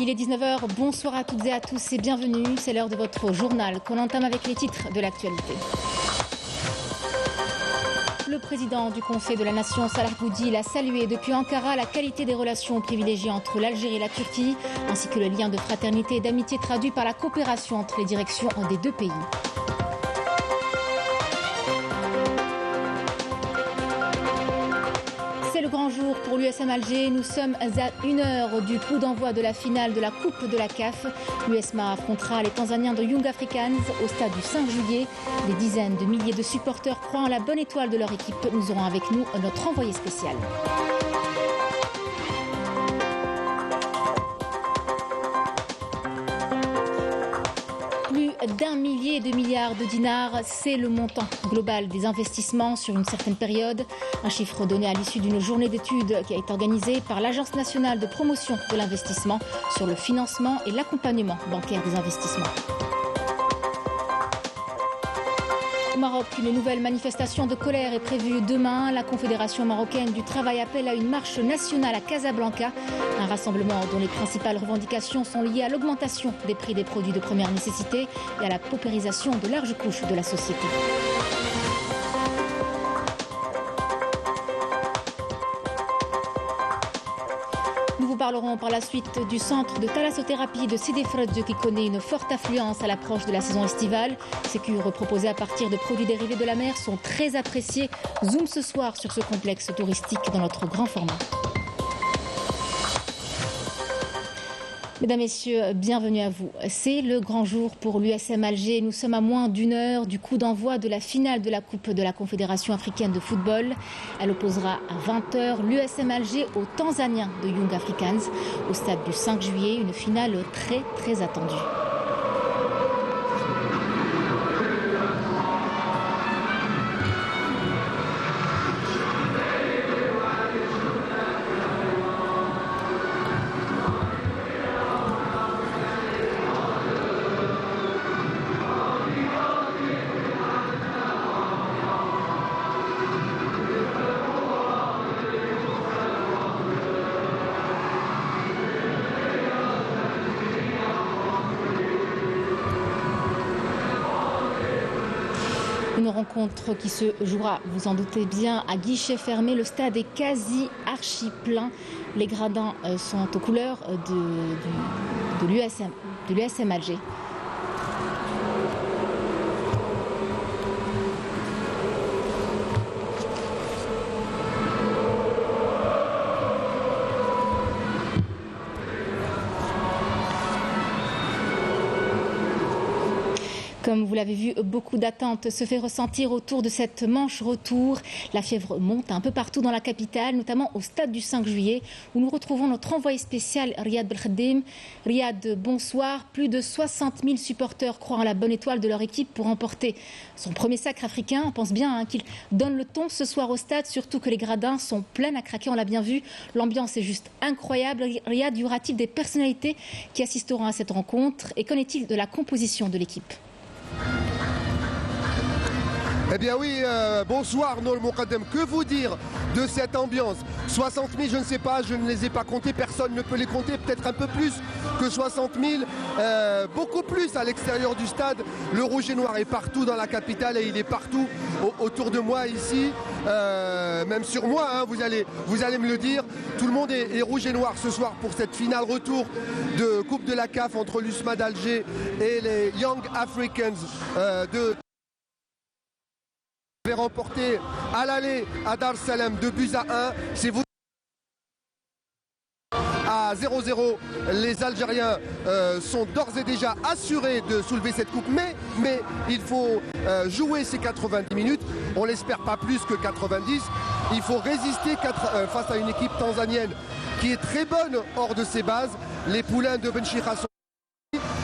Il est 19h, bonsoir à toutes et à tous et bienvenue. C'est l'heure de votre journal qu'on entame avec les titres de l'actualité. Le président du Conseil de la Nation, Salah Boudil, a salué depuis Ankara la qualité des relations privilégiées entre l'Algérie et la Turquie, ainsi que le lien de fraternité et d'amitié traduit par la coopération entre les directions des deux pays. C'est le grand jour pour l'USM Alger. Nous sommes à 1 heure du coup d'envoi de la finale de la Coupe de la CAF. L'USMA affrontera les Tanzaniens de Young Africans au stade du 5 juillet. Des dizaines de milliers de supporters croient en la bonne étoile de leur équipe. Nous aurons avec nous notre envoyé spécial. Plus d'1 millier de milliards de dinars, c'est le montant global des investissements sur une certaine période. Un chiffre donné à l'issue d'une journée d'études qui a été organisée par l'Agence nationale de promotion de l'investissement sur le financement et l'accompagnement bancaire des investissements. Au Maroc, une nouvelle manifestation de colère est prévue demain. La Confédération marocaine du travail appelle à une marche nationale à Casablanca. Un rassemblement dont les principales revendications sont liées à l'augmentation des prix des produits de première nécessité et à la paupérisation de larges couches de la société. Nous vous parlerons par la suite du centre de thalassothérapie de Sidi Fredj qui connaît une forte affluence à l'approche de la saison estivale. Ces cures proposées à partir de produits dérivés de la mer sont très appréciées. Zoom ce soir sur ce complexe touristique dans notre grand format. Mesdames, Messieurs, bienvenue à vous. C'est le grand jour pour l'USM Alger. Nous sommes à moins d'1 heure du coup d'envoi de la finale de la Coupe de la Confédération africaine de football. Elle opposera à 20h l'USM Alger aux Tanzaniens de Young Africans au stade du 5 juillet. Une finale très attendue. Une rencontre qui se jouera, vous en doutez bien, à guichet fermé. Le stade est quasi archi plein. Les gradins sont aux couleurs de l'USM Alger. Comme vous l'avez vu, beaucoup d'attentes se fait ressentir autour de cette manche retour. La fièvre monte un peu partout dans la capitale, notamment au stade du 5 juillet, où nous retrouvons notre envoyé spécial Riyad Belkhadim. Riyad, bonsoir. Plus de 60 000 supporters croient en la bonne étoile de leur équipe pour remporter son premier sacre africain. On pense bien qu'il donne le ton ce soir au stade, surtout que les gradins sont pleins à craquer, on l'a bien vu. L'ambiance est juste incroyable. Riyad, y aura-t-il des personnalités qui assisteront à cette rencontre? Et qu'en est-il de la composition de l'équipe? Eh bien oui, bonsoir Noël Moukadem. Que vous dire de cette ambiance? 60 000, je ne sais pas, je ne les ai pas comptés, personne ne peut les compter, peut-être un peu plus que 60 000, beaucoup plus à l'extérieur du stade. Le rouge et noir est partout dans la capitale et il est partout autour de moi ici, même sur moi, hein, vous allez me le dire. Tout le monde est rouge et noir ce soir pour cette finale retour de Coupe de la CAF entre l'USMA d'Alger et les Young Africans de remporté à l'aller à Dar es Salaam 2-1. C'est vous à 0-0. Les Algériens sont d'ores et déjà assurés de soulever cette coupe, mais il faut jouer ces 90 minutes. On l'espère pas plus que 90. Il faut résister face à une équipe tanzanienne qui est très bonne hors de ses bases. Les poulains de Benchira sont...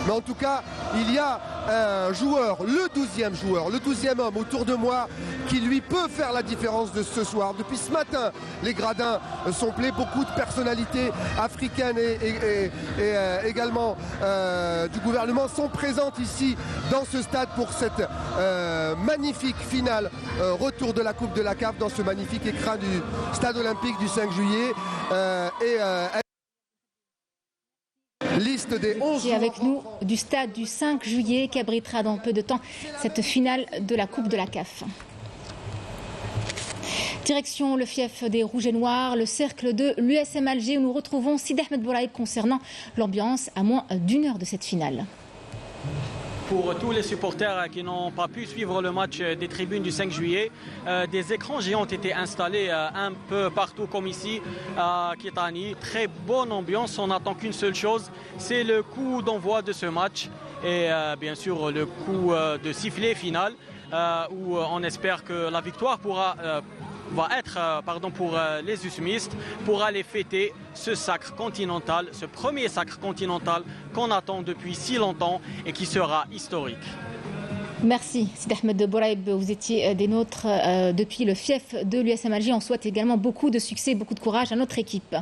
Mais en tout cas, il y a un joueur, le 12e homme autour de moi qui lui peut faire la différence de ce soir. Depuis ce matin, les gradins sont pleins, beaucoup de personnalités africaines et également du gouvernement sont présentes ici dans ce stade pour cette magnifique finale retour de la Coupe de la CAF dans ce magnifique écran du stade olympique du 5 juillet. liste des 11 qui est avec nous du stade du 5 juillet qui abritera dans peu de temps cette finale de la Coupe de la CAF. Direction le fief des Rouges et Noirs, le cercle de l'USM Alger où nous retrouvons Sidi Ahmed Bouraïb concernant l'ambiance à moins d'une heure de cette finale. Pour tous les supporters qui n'ont pas pu suivre le match des tribunes du 5 juillet, des écrans géants ont été installés un peu partout comme ici à Kitani. Très bonne ambiance, on n'attend qu'une seule chose, c'est le coup d'envoi de ce match et bien sûr le coup de sifflet final où on espère que la victoire va être pour les USMistes pour aller fêter ce sacre continental, ce premier sacre continental qu'on attend depuis si longtemps et qui sera historique. Merci Sidi Ahmed Bouraïb, vous étiez des nôtres depuis le fief de l'USM Alger. On souhaite également beaucoup de succès, beaucoup de courage à notre équipe.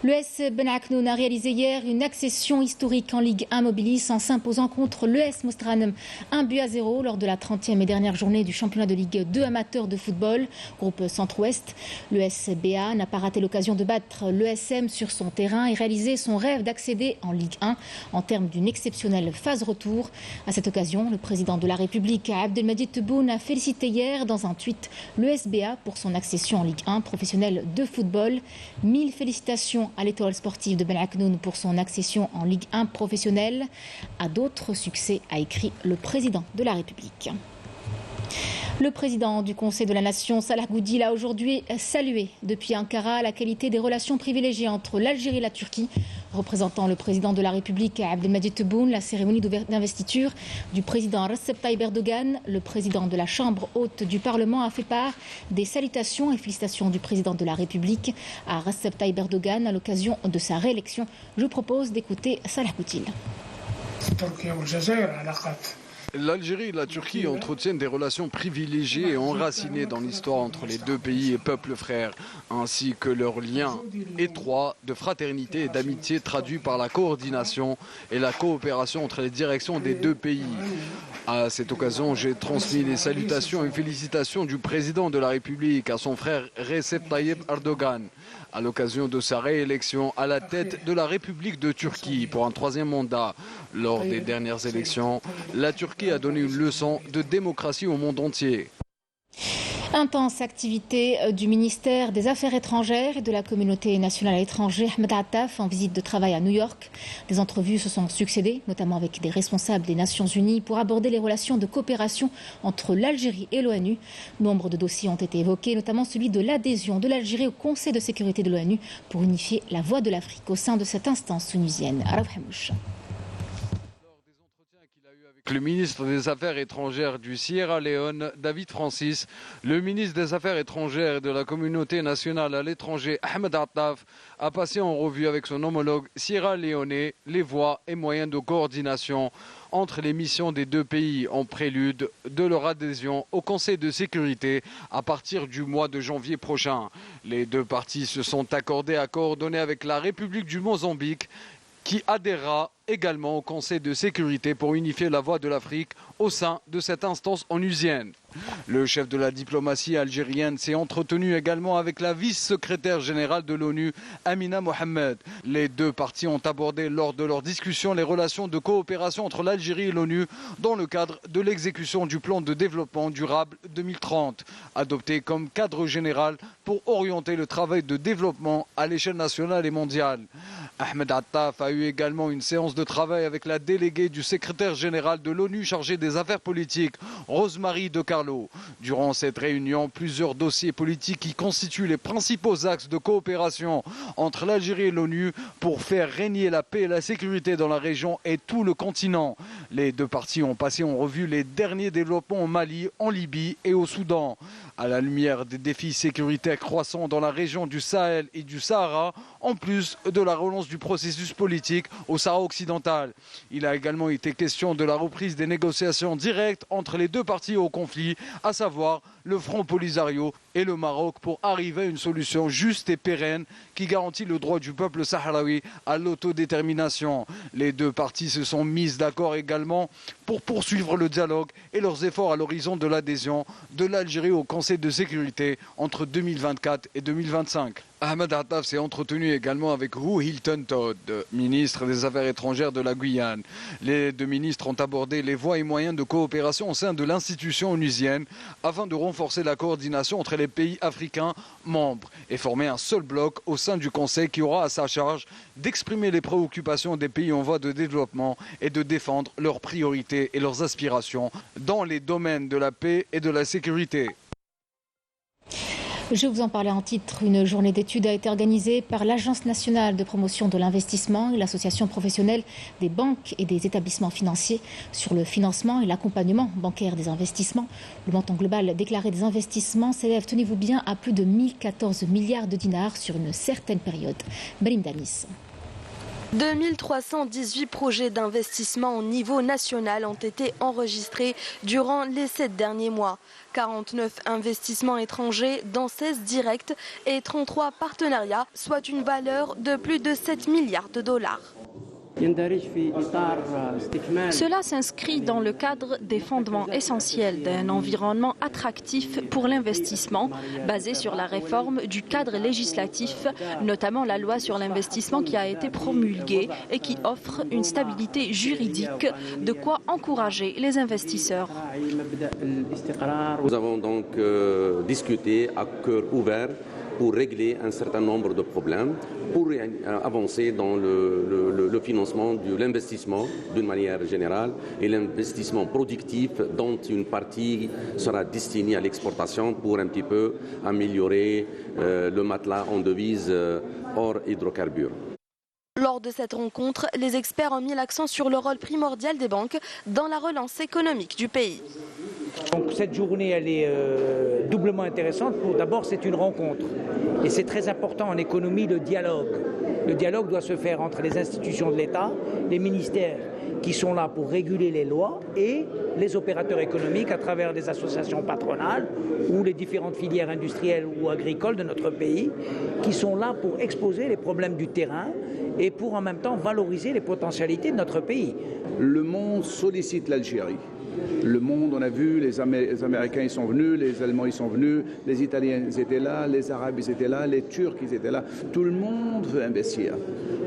L'US Ben Aknoun a réalisé hier une accession historique en Ligue 1 Mobilis en s'imposant contre l'US Mostrannem 1-0 lors de la 30e et dernière journée du championnat de Ligue 2 amateur de football, groupe Centre-Ouest. L'US BA n'a pas raté l'occasion de battre l'ESM sur son terrain et réaliser son rêve d'accéder en Ligue 1 en termes d'une exceptionnelle phase retour. À cette occasion, le président de la République Abdelmadjid Tebboune a félicité hier dans un tweet l'USBA pour son accession en Ligue 1 professionnelle de football. 1000 félicitations à l'étoile sportive de Ben Aknoun pour son accession en Ligue 1 professionnelle. À d'autres succès, a écrit le président de la République. Le président du Conseil de la Nation, Salah Goudil, a aujourd'hui salué depuis Ankara la qualité des relations privilégiées entre l'Algérie et la Turquie. Représentant le président de la République, Abdelmadjid Tebboune, la cérémonie d'investiture du président Recep Tayyip Erdogan, le président de la Chambre haute du Parlement, a fait part des salutations et félicitations du président de la République à Recep Tayyip Erdogan à l'occasion de sa réélection. Je propose d'écouter Salah Goudil. L'Algérie et la Turquie entretiennent des relations privilégiées et enracinées dans l'histoire entre les deux pays et peuples frères, ainsi que leurs liens étroits de fraternité et d'amitié traduits par la coordination et la coopération entre les directions des deux pays. À cette occasion, j'ai transmis les salutations et félicitations du président de la République à son frère Recep Tayyip Erdogan, à l'occasion de sa réélection à la tête de la République de Turquie pour un 3e mandat. Lors des dernières élections, la Turquie a donné une leçon de démocratie au monde entier. Intense activité du ministère des Affaires étrangères et de la communauté nationale à l'étranger, Ahmed Attaf, en visite de travail à New York. Des entrevues se sont succédées, notamment avec des responsables des Nations Unies, pour aborder les relations de coopération entre l'Algérie et l'ONU. Nombre de dossiers ont été évoqués, notamment celui de l'adhésion de l'Algérie au Conseil de sécurité de l'ONU pour unifier la voix de l'Afrique au sein de cette instance tunisienne. Le ministre des Affaires étrangères du Sierra Leone, David Francis, le ministre des Affaires étrangères de la communauté nationale à l'étranger, Ahmed Attaf, a passé en revue avec son homologue sierra-léonais les voies et moyens de coordination entre les missions des deux pays en prélude de leur adhésion au Conseil de sécurité à partir du mois de janvier prochain. Les deux parties se sont accordées à coordonner avec la République du Mozambique qui adhérera également au Conseil de sécurité pour unifier la voix de l'Afrique au sein de cette instance onusienne. Le chef de la diplomatie algérienne s'est entretenu également avec la vice-secrétaire générale de l'ONU, Amina Mohamed. Les deux parties ont abordé lors de leur discussion les relations de coopération entre l'Algérie et l'ONU dans le cadre de l'exécution du plan de développement durable 2030, adopté comme cadre général pour orienter le travail de développement à l'échelle nationale et mondiale. Ahmed Attaf a eu également une séance de travail avec la déléguée du secrétaire général de l'ONU chargée des affaires politiques, Rosemary De Carlo. Durant cette réunion, plusieurs dossiers politiques qui constituent les principaux axes de coopération entre l'Algérie et l'ONU pour faire régner la paix et la sécurité dans la région et tout le continent. Les deux parties ont passé en revue les derniers développements au Mali, en Libye et au Soudan. À la lumière des défis sécuritaires croissants dans la région du Sahel et du Sahara, en plus de la relance du processus politique au Sahara occidental. Il a également été question de la reprise des négociations directes entre les deux parties au conflit, à savoir le Front Polisario et le Maroc, pour arriver à une solution juste et pérenne qui garantit le droit du peuple sahraoui à l'autodétermination. Les deux parties se sont mises d'accord également pour poursuivre le dialogue et leurs efforts à l'horizon de l'adhésion de l'Algérie au Conseil de sécurité entre 2024 et 2025. Ahmed Attaf s'est entretenu également avec Roux Hilton Todd, ministre des Affaires étrangères de la Guyane. Les deux ministres ont abordé les voies et moyens de coopération au sein de l'institution onusienne afin de renforcer la coordination entre les pays africains membres et former un seul bloc au sein du Conseil qui aura à sa charge d'exprimer les préoccupations des pays en voie de développement et de défendre leurs priorités et leurs aspirations dans les domaines de la paix et de la sécurité. Je vous en parlais en titre. Une journée d'études a été organisée par l'Agence nationale de promotion de l'investissement et l'association professionnelle des banques et des établissements financiers sur le financement et l'accompagnement bancaire des investissements. Le montant global déclaré des investissements s'élève, tenez-vous bien, à plus de 1014 milliards de dinars sur une certaine période. Barim Danis. 2318 projets d'investissement au niveau national ont été enregistrés durant les 7 derniers mois. 49 investissements étrangers, dont 16 directs et 33 partenariats, soit une valeur de plus de 7 milliards de dollars. Cela s'inscrit dans le cadre des fondements essentiels d'un environnement attractif pour l'investissement, basé sur la réforme du cadre législatif, notamment la loi sur l'investissement qui a été promulguée et qui offre une stabilité juridique, de quoi encourager les investisseurs. Nous avons donc discuté à cœur ouvert pour régler un certain nombre de problèmes, pour avancer dans le financement de l'investissement d'une manière générale et l'investissement productif dont une partie sera destinée à l'exportation pour un petit peu améliorer le matelas en devises hors hydrocarbures. Lors de cette rencontre, les experts ont mis l'accent sur le rôle primordial des banques dans la relance économique du pays. Donc cette journée, elle est doublement intéressante. D'abord, c'est une rencontre. Et c'est très important en économie, le dialogue. Le dialogue doit se faire entre les institutions de l'État, les ministères qui sont là pour réguler les lois et les opérateurs économiques à travers des associations patronales ou les différentes filières industrielles ou agricoles de notre pays qui sont là pour exposer les problèmes du terrain et pour en même temps valoriser les potentialités de notre pays. Le monde sollicite l'Algérie. Le monde, on a vu, les Américains ils sont venus, les Allemands ils sont venus, les Italiens ils étaient là, les Arabes ils étaient là, les Turcs ils étaient là. Tout le monde veut investir.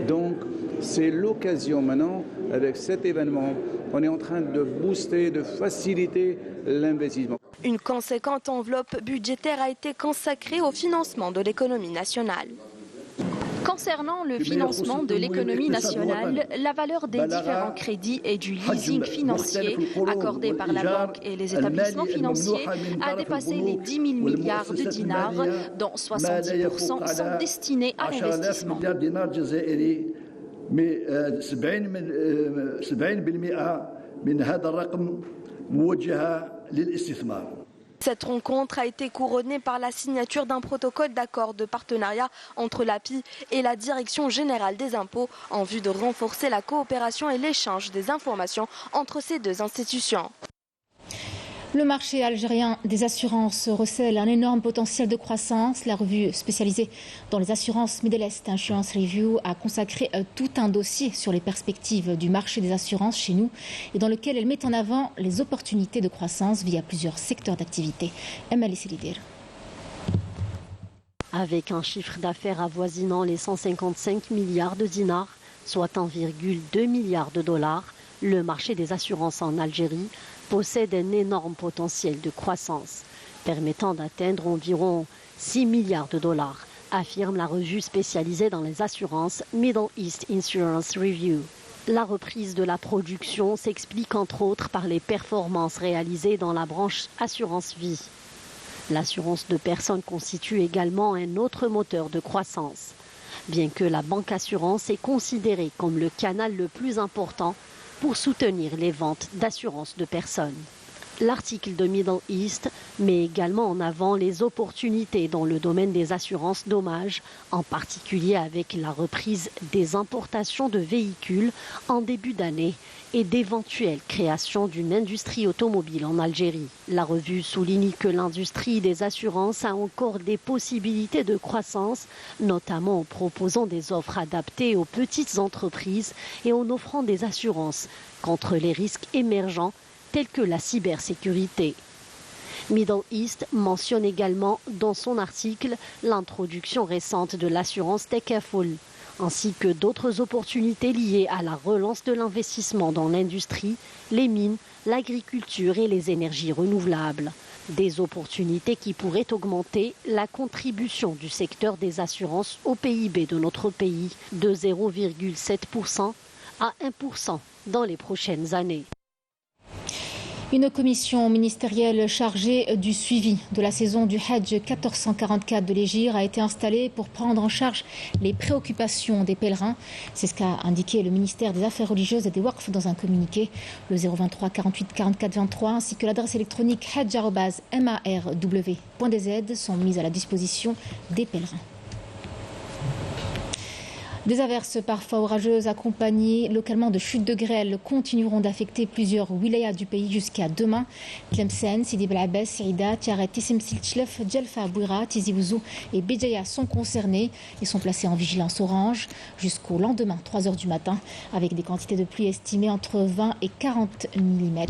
Donc c'est l'occasion maintenant, avec cet événement, on est en train de booster, de faciliter l'investissement. Une conséquente enveloppe budgétaire a été consacrée au financement de l'économie nationale. Concernant le financement de l'économie nationale, la valeur des différents crédits et du leasing financier accordé par la banque et les établissements financiers a dépassé les 10 000 milliards de dinars, dont 70% sont destinés à l'investissement. Cette rencontre a été couronnée par la signature d'un protocole d'accord de partenariat entre l'API et la Direction générale des impôts en vue de renforcer la coopération et l'échange des informations entre ces deux institutions. Le marché algérien des assurances recèle un énorme potentiel de croissance. La revue spécialisée dans les assurances Middle East Insurance Review a consacré tout un dossier sur les perspectives du marché des assurances chez nous et dans lequel elle met en avant les opportunités de croissance via plusieurs secteurs d'activité. Emily Selidir. Avec un chiffre d'affaires avoisinant les 155 milliards de dinars, soit 1,2 milliard de dollars, le marché des assurances en Algérie possède un énorme potentiel de croissance, permettant d'atteindre environ 6 milliards de dollars, affirme la revue spécialisée dans les assurances Middle East Insurance Review. La reprise de la production s'explique entre autres par les performances réalisées dans la branche assurance vie. L'assurance de personnes constitue également un autre moteur de croissance. Bien que la banque assurance est considérée comme le canal le plus important pour soutenir les ventes d'assurance de personnes. L'article de Middle East met également en avant les opportunités dans le domaine des assurances dommages, en particulier avec la reprise des importations de véhicules en début d'année et d'éventuelles créations d'une industrie automobile en Algérie. La revue souligne que l'industrie des assurances a encore des possibilités de croissance, notamment en proposant des offres adaptées aux petites entreprises et en offrant des assurances contre les risques émergents tels que la cybersécurité. Middle East mentionne également dans son article l'introduction récente de l'assurance Tekaful, ainsi que d'autres opportunités liées à la relance de l'investissement dans l'industrie, les mines, l'agriculture et les énergies renouvelables. Des opportunités qui pourraient augmenter la contribution du secteur des assurances au PIB de notre pays de 0,7% à 1% dans les prochaines années. Une commission ministérielle chargée du suivi de la saison du Hajj 1444 de l'Hégire a été installée pour prendre en charge les préoccupations des pèlerins. C'est ce qu'a indiqué le ministère des Affaires religieuses et des Waqf dans un communiqué. Le 023 48 44 23 ainsi que l'adresse électronique hajj@marw.dz sont mises à la disposition des pèlerins. Des averses parfois orageuses accompagnées localement de chutes de grêle continueront d'affecter plusieurs wilayas du pays jusqu'à demain. Tlemcen, Sidi Bel Abbès, Saïda, Tiaret, Tissemsil, Tchlef, Djelfa, Bouira, Tizi Ouzou et Béjaïa sont concernés et sont placés en vigilance orange jusqu'au lendemain, 3h du matin, avec des quantités de pluie estimées entre 20 et 40 mm.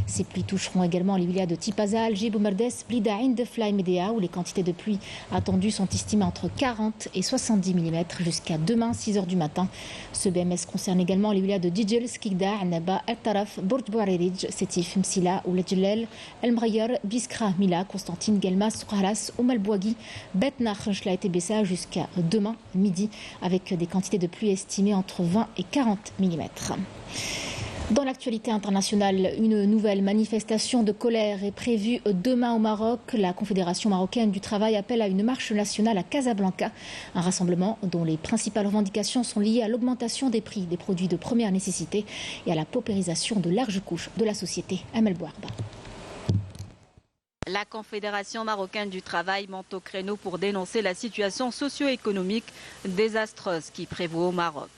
Ces pluies toucheront également les wilayas de Tipazal, Jib, Merdes, Blida, Indefla et Médéa, où les quantités de pluie attendues sont estimées entre 40 et 70 mm jusqu'à demain, 6h du matin. Ce BMS concerne également les wilayas de Djidjel, Skikda, Annaba, El Taraf, Bourj Bouaririj, Sétif, Msila, Ouladjlel, El Mrayar, Biskra, Mila, Constantine, Gelmas, Souharas, Oumal Bouagui, Betna, Khrenchla et Tébessa jusqu'à demain midi avec des quantités de pluie estimées entre 20 et 40 mm. Dans l'actualité internationale, une nouvelle manifestation de colère est prévue demain au Maroc. La Confédération marocaine du travail appelle à une marche nationale à Casablanca, un rassemblement dont les principales revendications sont liées à l'augmentation des prix des produits de première nécessité et à la paupérisation de larges couches de la société. Amel Bouarba. La Confédération marocaine du travail monte au créneau pour dénoncer la situation socio-économique désastreuse qui prévaut au Maroc.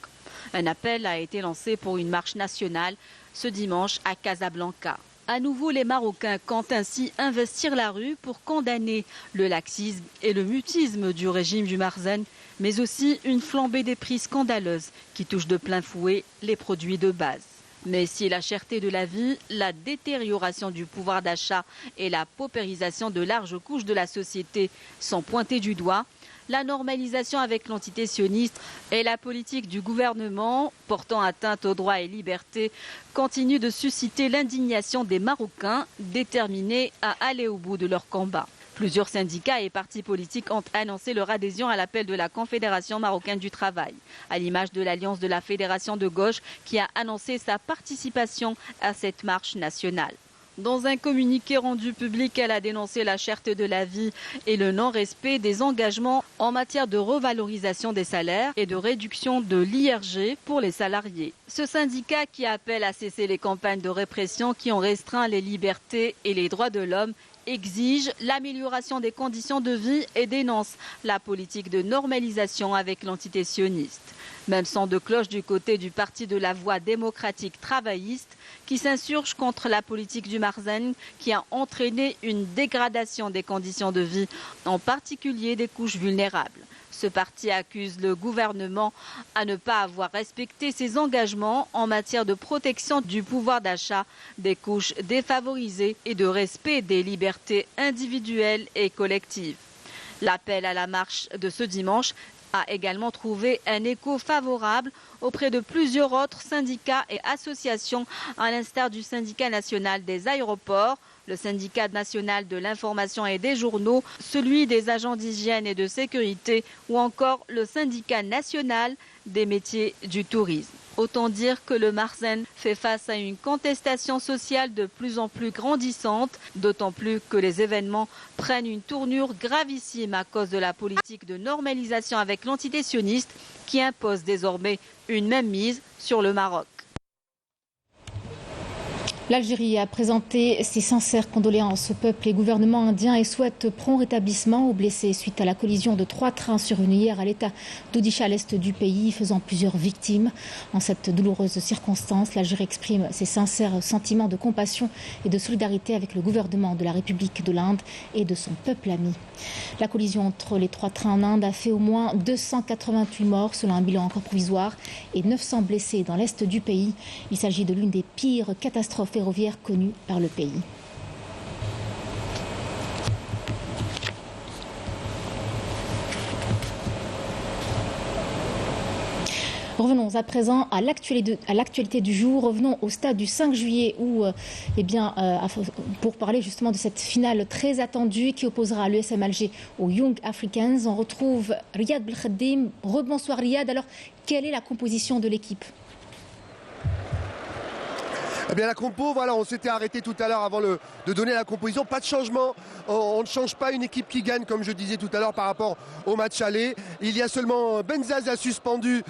Un appel a été lancé pour une marche nationale ce dimanche à Casablanca. À nouveau, les Marocains comptent ainsi investir la rue pour condamner le laxisme et le mutisme du régime du Marzen, mais aussi une flambée des prix scandaleuse qui touche de plein fouet les produits de base. Mais si la cherté de la vie, la détérioration du pouvoir d'achat et la paupérisation de larges couches de la société sont pointées du doigt, la normalisation avec l'entité sioniste et la politique du gouvernement portant atteinte aux droits et libertés continuent de susciter l'indignation des Marocains déterminés à aller au bout de leur combat. Plusieurs syndicats et partis politiques ont annoncé leur adhésion à l'appel de la Confédération marocaine du travail, à l'image de l'Alliance de la Fédération de gauche qui a annoncé sa participation à cette marche nationale. Dans un communiqué rendu public, elle a dénoncé la cherté de la vie et le non-respect des engagements en matière de revalorisation des salaires et de réduction de l'IRG pour les salariés. Ce syndicat qui appelle à cesser les campagnes de répression qui ont restreint les libertés et les droits de l'homme exige l'amélioration des conditions de vie et dénonce la politique de normalisation avec l'entité sioniste. Même son de cloche du côté du Parti de la Voix démocratique travailliste qui s'insurge contre la politique du Marzen qui a entraîné une dégradation des conditions de vie, en particulier des couches vulnérables. Ce parti accuse le gouvernement à ne pas avoir respecté ses engagements en matière de protection du pouvoir d'achat des couches défavorisées et de respect des libertés individuelles et collectives. L'appel à la marche de ce dimanche a également trouvé un écho favorable auprès de plusieurs autres syndicats et associations, à l'instar du syndicat national des aéroports, le syndicat national de l'information et des journaux, celui des agents d'hygiène et de sécurité ou encore le syndicat national des métiers du tourisme. Autant dire que le Marzen fait face à une contestation sociale de plus en plus grandissante, d'autant plus que les événements prennent une tournure gravissime à cause de la politique de normalisation avec l'entité sioniste qui impose désormais une mainmise sur le Maroc. L'Algérie a présenté ses sincères condoléances au peuple et gouvernement indien et souhaite prompt rétablissement aux blessés suite à la collision de 3 trains survenus hier à l'état d'Odisha à l'est du pays, faisant plusieurs victimes. En cette douloureuse circonstance, l'Algérie exprime ses sincères sentiments de compassion et de solidarité avec le gouvernement de la République de l'Inde et de son peuple ami. La collision entre les 3 trains en Inde a fait au moins 288 morts selon un bilan encore provisoire et 900 blessés dans l'est du pays. Il s'agit de l'une des pires catastrophes ferroviaire connue par le pays. Revenons à présent à l'actualité du jour. Revenons au stade du 5 juillet où, pour parler justement de cette finale très attendue qui opposera l'USM Alger aux Young Africans. On retrouve Riyad Belkhadim. Rebonsoir Riyad. Alors, quelle est la composition de l'équipe ? Eh bien la compo, voilà, on s'était arrêté tout à l'heure avant de donner la composition. Pas de changement, on ne change pas une équipe qui gagne comme je disais tout à l'heure par rapport au match aller. Il y a seulement Benzaza suspendu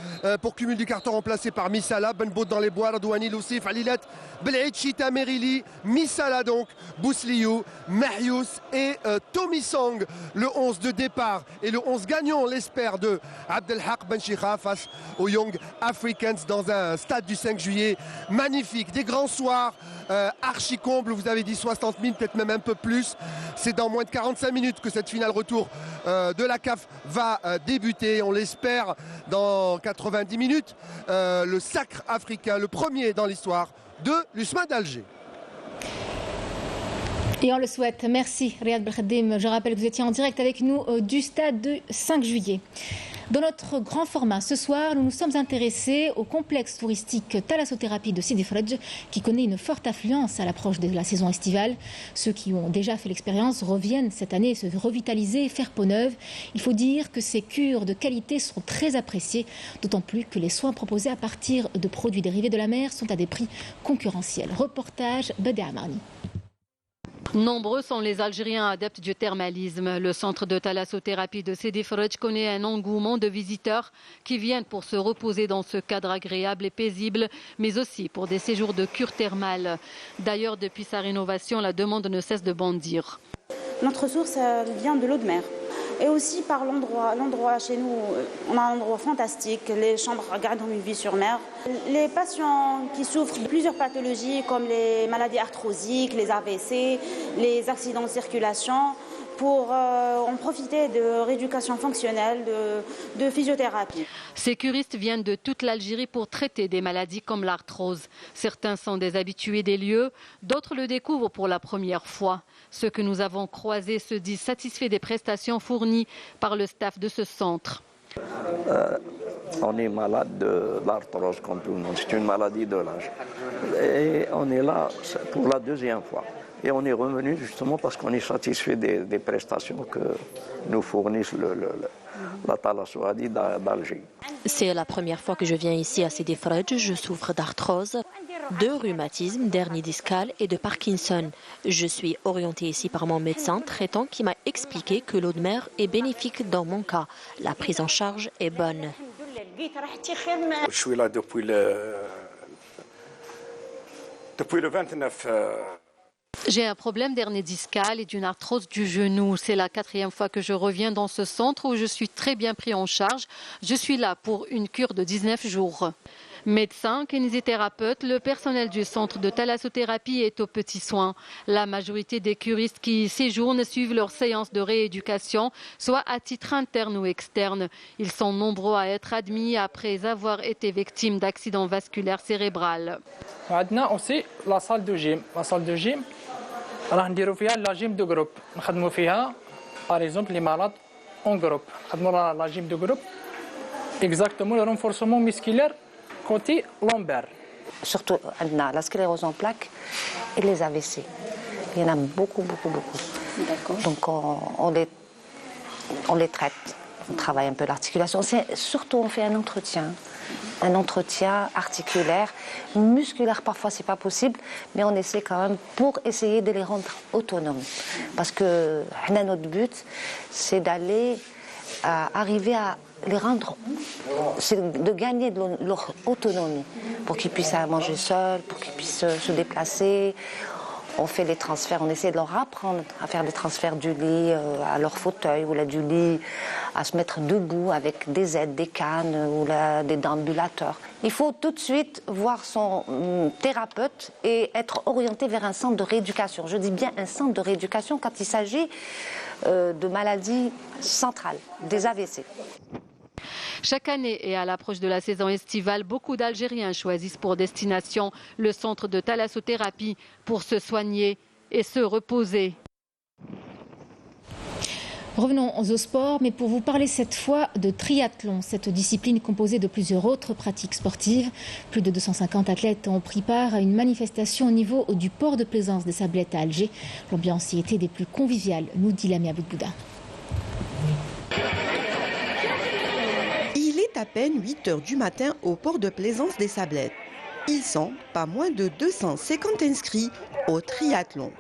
pour cumul du carton remplacé par Missala. Benboud dans les bois, Radouani, Loussif, Alilat, Belhaïd, Chita, Merili, Missala donc, Bousliou, Marius et Tommy Sang. Le 11 de départ et le 11 gagnant, on l'espère, de Abdelhak Benchikha face aux Young Africans dans un stade du 5 juillet. Magnifique, des grands soir, archi comble, vous avez dit 60 000, peut-être même un peu plus. C'est dans moins de 45 minutes que cette finale retour de la CAF va débuter. On l'espère dans 90 minutes. Le sacre africain, le premier dans l'histoire de l'USMA d'Alger. Et on le souhaite. Merci Riyad Belkhadim. Je rappelle que vous étiez en direct avec nous du stade du 5 juillet. Dans notre grand format, ce soir, nous nous sommes intéressés au complexe touristique Thalassothérapie de Sidi Fredj, qui connaît une forte affluence à l'approche de la saison estivale. Ceux qui ont déjà fait l'expérience reviennent cette année se revitaliser et faire peau neuve. Il faut dire que ces cures de qualité sont très appréciées, d'autant plus que les soins proposés à partir de produits dérivés de la mer sont à des prix concurrentiels. Reportage Bede Amarni. Nombreux sont les Algériens adeptes du thermalisme. Le centre de thalassothérapie de Sidi Fredj connaît un engouement de visiteurs qui viennent pour se reposer dans ce cadre agréable et paisible, mais aussi pour des séjours de cure thermale. D'ailleurs, depuis sa rénovation, la demande ne cesse de bondir. Notre source vient de l'eau de mer. Et aussi par l'endroit. L'endroit chez nous, on a un endroit fantastique. Les chambres regardent une vue sur mer. Les patients qui souffrent de plusieurs pathologies comme les maladies arthrosiques, les AVC, les accidents de circulation, pour en profiter de rééducation fonctionnelle, de physiothérapie. Ces curistes viennent de toute l'Algérie pour traiter des maladies comme l'arthrose. Certains sont des habitués des lieux, d'autres le découvrent pour la première fois. Ceux que nous avons croisés se disent satisfaits des prestations fournies par le staff de ce centre. On est malade de l'arthrose comme tout le monde, c'est une maladie de l'âge. Et on est là pour la deuxième fois. Et on est revenu justement parce qu'on est satisfait des prestations que nous fournissent la Thalassothérapie d'Alger. C'est la première fois que je viens ici à Sidi Fredj. Je souffre d'arthrose, de rhumatisme, d'hernie discale et de Parkinson. Je suis orientée ici par mon médecin traitant qui m'a expliqué que l'eau de mer est bénéfique dans mon cas. La prise en charge est bonne. Je suis là depuis le 29. J'ai un problème d'hernie discale et d'une arthrose du genou. C'est la 4e fois que je reviens dans ce centre où je suis très bien pris en charge. Je suis là pour une cure de 19 jours. Médecins, kinésithérapeutes, le personnel du centre de thalassothérapie est aux petits soins. La majorité des curistes qui y séjournent suivent leurs séances de rééducation, soit à titre interne ou externe. Ils sont nombreux à être admis après avoir été victimes d'accidents vasculaires cérébrales. On a aussi la salle de gym. La salle de gym, راح نديروا فيها la gym de groupe. نخدموا فيها par exemple les malades en groupe. نخدموا la gym de groupe. Exactement le renforcement musculaire côté lombaire. Surtout la sclérose en plaques et les AVC. Il y en a beaucoup. D'accord. Donc on les traite. On travaille un peu l'articulation. Surtout on fait un entretien articulaire, musculaire parfois c'est pas possible, mais on essaie quand même pour essayer de les rendre autonomes. Parce que notre but c'est d'aller arriver à les rendre, c'est de gagner de leur autonomie pour qu'ils puissent manger seuls, pour qu'ils puissent se déplacer. On fait les transferts, on essaie de leur apprendre à faire des transferts du lit à leur fauteuil ou là, du lit à se mettre debout avec des aides, des cannes ou là, des déambulateurs. Il faut tout de suite voir son thérapeute et être orienté vers un centre de rééducation. Je dis bien un centre de rééducation quand il s'agit de maladies centrales, des AVC. Chaque année et à l'approche de la saison estivale, beaucoup d'Algériens choisissent pour destination le centre de thalassothérapie pour se soigner et se reposer. Revenons au sport, mais pour vous parler cette fois de triathlon, cette discipline composée de plusieurs autres pratiques sportives. Plus de 250 athlètes ont pris part à une manifestation au niveau du port de plaisance des Sablettes à Alger. L'ambiance y était des plus conviviales, nous dit Lamia Boudbouda. Il est à peine 8 h du matin au port de plaisance des Sablettes. Ils sont pas moins de 250 inscrits au triathlon.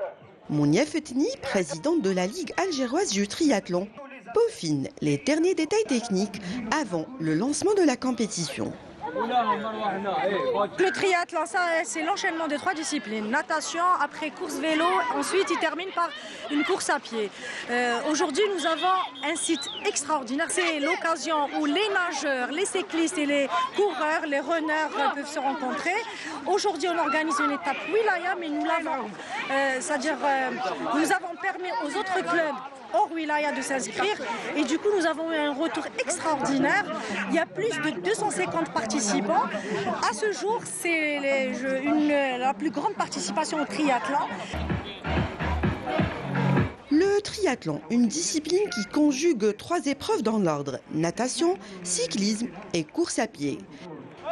Mounia Fetni, présidente de la Ligue algéroise du triathlon, peaufine les derniers détails techniques avant le lancement de la compétition. Le triathlon, c'est l'enchaînement de 3 disciplines. Natation, après course vélo, ensuite il termine par une course à pied. Aujourd'hui, nous avons un site extraordinaire. C'est l'occasion où les nageurs, les cyclistes et les coureurs, les runners peuvent se rencontrer. Aujourd'hui, on organise une étape wilaya, mais nous l'avons, c'est-à-dire nous avons permis aux autres clubs hors wilaya de s'inscrire et du coup nous avons eu un retour extraordinaire. Il y a plus de 250 participants. À ce jour, c'est la plus grande participation au triathlon. Le triathlon, une discipline qui conjugue 3 épreuves dans l'ordre, natation, cyclisme et course à pied.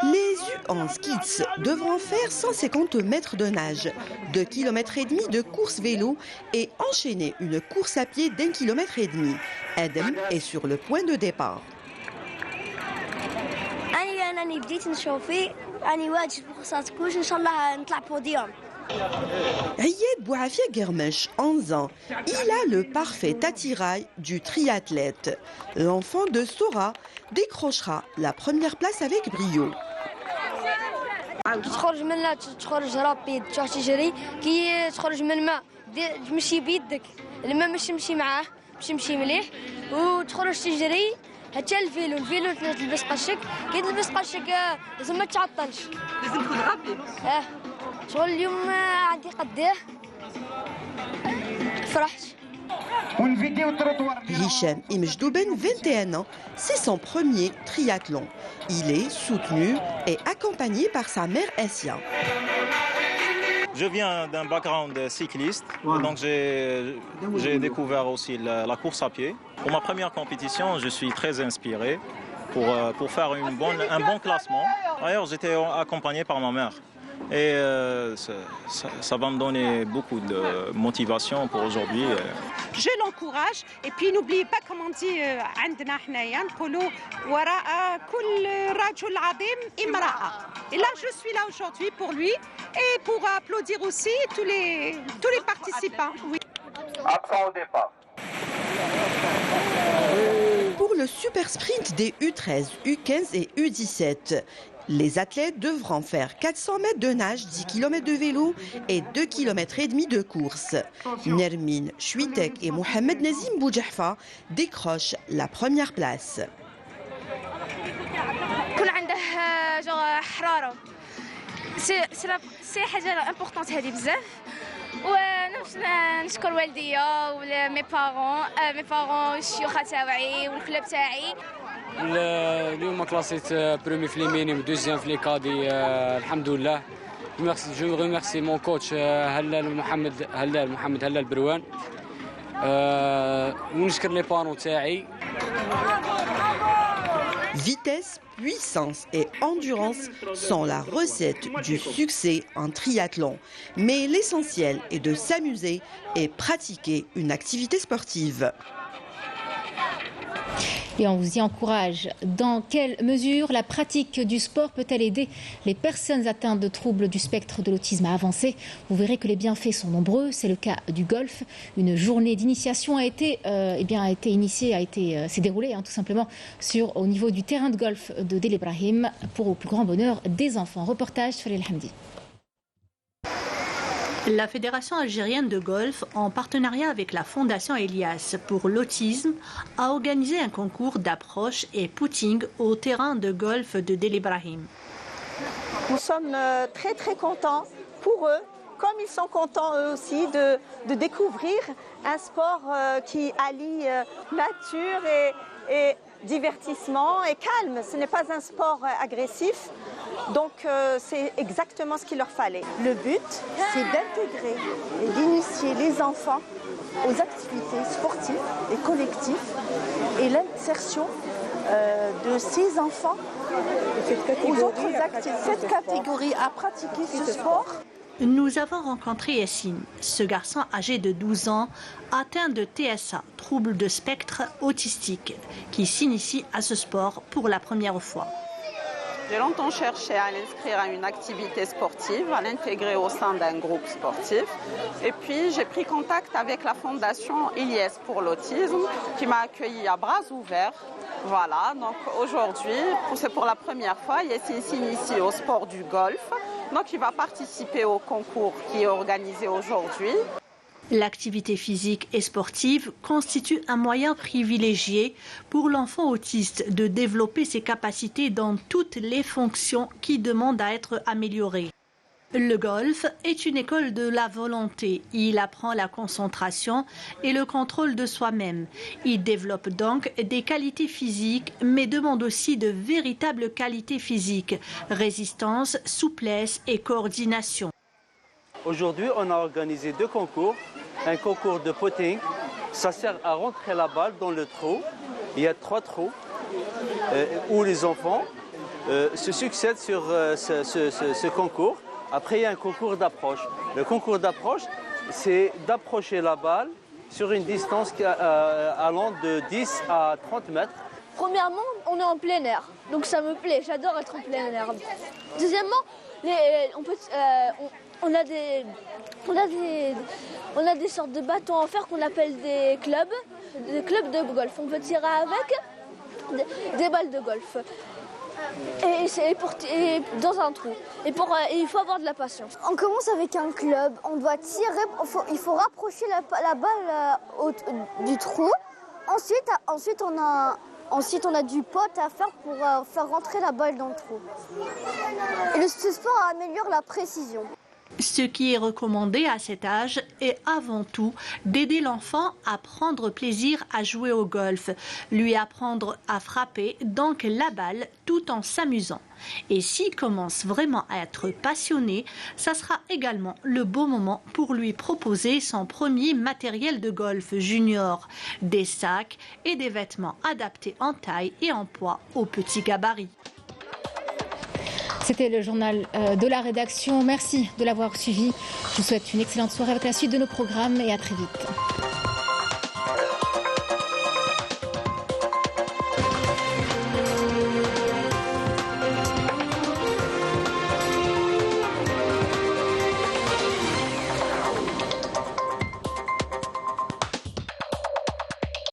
Les U11 Kids devront faire 150 mètres de nage, 2,5 km de course vélo et enchaîner une course à pied d'1,5 km. Adam est sur le point de départ. Riyad Bouafia Germesh, 11 ans, il a le parfait attirail du triathlète. L'enfant de décrochera la première place avec brio. تخرج من لا تخرج رابيد تجري كي تخرج من الماء تمشي بيدك الماء مش تمشي معاه باش تمشي مليح وتخرج تجري حتى الفيلو تلبس قشك كي تلبس قشك لازم ما تعطلش لازم تكون رابيد شغل اليوم عندي قداه فرحت. Hicham Imjdouben, 21 ans, c'est son premier triathlon. Il est soutenu et accompagné par sa mère Essia. Je viens d'un background cycliste, donc j'ai découvert aussi la course à pied. Pour ma première compétition, je suis très inspiré pour faire un bon classement. D'ailleurs, j'étais accompagné par ma mère. Et ça va me donner beaucoup de motivation pour aujourd'hui. Je l'encourage et puis n'oubliez pas comme on dit عندنا حنايا نقولوا وراء كل رجل عظيم امرأة. Et là je suis là aujourd'hui pour lui et pour applaudir aussi tous les participants. Oui. Absent au départ. Pour le super sprint des U13, U15 et U17, les athlètes devront faire 400 mètres de nage, 10 km de vélo et 2,5 km de course. Nermine Chouitek et Mohamed Nazim Boujahfa décrochent la première place. C'est حاجة importante هذه بزاف ونشكر والديا ولا مي بارون الشيوخة تاوعي والكلاب تاعي. اليوم كلاسيت برومي في ليميني ودوزيام في ليكادي الحمد لله. جو ريميرسي مون كوتش هلال محمد بروان ونشكر لي بارون تاعي. Vitesse, puissance et endurance sont la recette du succès en triathlon. Mais l'essentiel est de s'amuser et pratiquer une activité sportive. Et on vous y encourage. Dans quelle mesure la pratique du sport peut-elle aider les personnes atteintes de troubles du spectre de l'autisme à avancer? Vous verrez que les bienfaits sont nombreux. C'est le cas du golf. Une journée d'initiation s'est déroulée tout simplement au niveau du terrain de golf de Del Ibrahim pour au plus grand bonheur des enfants. Reportage Falil Hamdi. La Fédération algérienne de golf, en partenariat avec la Fondation Elias pour l'autisme, a organisé un concours d'approche et putting au terrain de golf de Del Ibrahim. Nous sommes très très contents pour eux, comme ils sont contents eux aussi de découvrir un sport qui allie nature et divertissement et calme. Ce n'est pas un sport agressif. Donc c'est exactement ce qu'il leur fallait. Le but, c'est d'intégrer et d'initier les enfants aux activités sportives et collectives et l'insertion de ces enfants aux autres activités, cette catégorie à pratiquer ce sport. Nous avons rencontré Yassine, ce garçon âgé de 12 ans, atteint de TSA, trouble de spectre autistique, qui s'initie à ce sport pour la première fois. J'ai longtemps cherché à l'inscrire à une activité sportive, à l'intégrer au sein d'un groupe sportif. Et puis j'ai pris contact avec la fondation Ilyes pour l'autisme, qui m'a accueilli à bras ouverts. Voilà, donc aujourd'hui, c'est pour la première fois, Yassine s'initie au sport du golf. Donc il va participer au concours qui est organisé aujourd'hui. L'activité physique et sportive constitue un moyen privilégié pour l'enfant autiste de développer ses capacités dans toutes les fonctions qui demandent à être améliorées. Le golf est une école de la volonté. Il apprend la concentration et le contrôle de soi-même. Il développe donc des qualités physiques, mais demande aussi de véritables qualités physiques, résistance, souplesse et coordination. Aujourd'hui, on a organisé 2 concours. Un concours de putting, ça sert à rentrer la balle dans le trou. Il y a 3 trous où les enfants se succèdent sur ce concours. Après, il y a un concours d'approche. Le concours d'approche, c'est d'approcher la balle sur une distance allant de 10 à 30 mètres. Premièrement, on est en plein air, donc ça me plaît, j'adore être en plein air. Deuxièmement, on a des sortes de bâtons en fer qu'on appelle des clubs de golf. On peut tirer avec des balles de golf. Et dans un trou. Et il faut avoir de la patience. On commence avec un club, on doit tirer, il faut rapprocher la balle du trou. Ensuite, on a du pot à faire pour faire rentrer la balle dans le trou. Et ce sport améliore la précision. Ce qui est recommandé à cet âge est avant tout d'aider l'enfant à prendre plaisir à jouer au golf, lui apprendre à frapper donc la balle tout en s'amusant. Et s'il commence vraiment à être passionné, ça sera également le bon moment pour lui proposer son premier matériel de golf junior, des sacs et des vêtements adaptés en taille et en poids aux petits gabarits. C'était le journal de la rédaction. Merci de l'avoir suivi. Je vous souhaite une excellente soirée avec la suite de nos programmes et à très vite.